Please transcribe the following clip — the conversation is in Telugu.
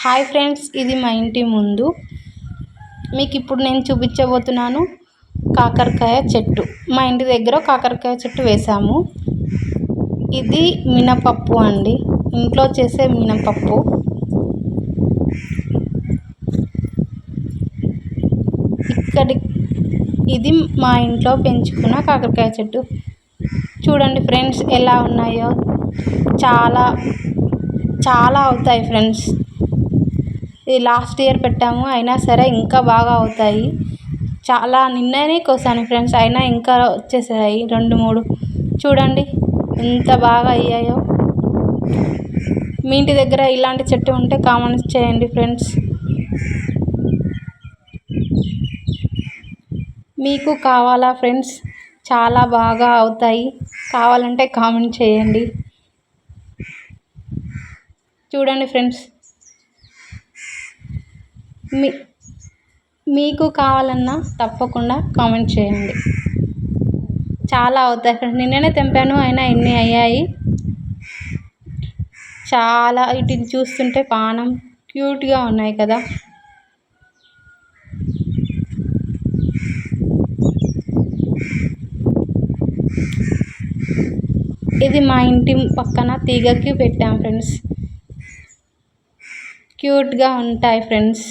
హాయ్ ఫ్రెండ్స్, ఇది మా ఇంటి ముందు. మీకు ఇప్పుడు నేను చూపించబోతున్నాను కాకరకాయ చెట్టు. మా ఇంటి దగ్గర కాకరకాయ చెట్టు వేసాము. ఇది మినపప్పు అండి, ఇంట్లో చేసే మినపప్పు. ఇది మా ఇంట్లో పెంచుకున్న కాకరకాయ చెట్టు. చూడండి ఫ్రెండ్స్ ఎలా ఉన్నాయో. చాలా చాలా అవుతాయి ఫ్రెండ్స్. ఇది లాస్ట్ ఇయర్ పెట్టాము, అయినా సరే ఇంకా బాగా అవుతాయి. చాలా నిన్ననే కోసాను ఫ్రెండ్స్, అయినా ఇంకా వచ్చేసాయి 2-3. చూడండి ఎంత బాగా అయ్యాయో. మీ ఇంటి దగ్గర ఇలాంటి చెట్టు ఉంటే కామెంట్స్ చేయండి ఫ్రెండ్స్. మీకు కావాలా ఫ్రెండ్స్? చాలా బాగా అవుతాయి, కావాలంటే కామెంట్ చేయండి. చూడండి ఫ్రెండ్స్, మీకు కావాలన్నా తప్పకుండా కామెంట్ చేయండి. చాలా అవుతాయి ఫ్రెండ్స్. నిన్ననే తెంపాను, అయినా ఎన్ని అయ్యాయి. చాలా వీటిని చూస్తుంటే పానం క్యూట్గా ఉన్నాయి కదా. ఇది మా ఇంటి పక్కన తీగకి పెట్టాం ఫ్రెండ్స్. క్యూట్గా ఉంటాయి ఫ్రెండ్స్.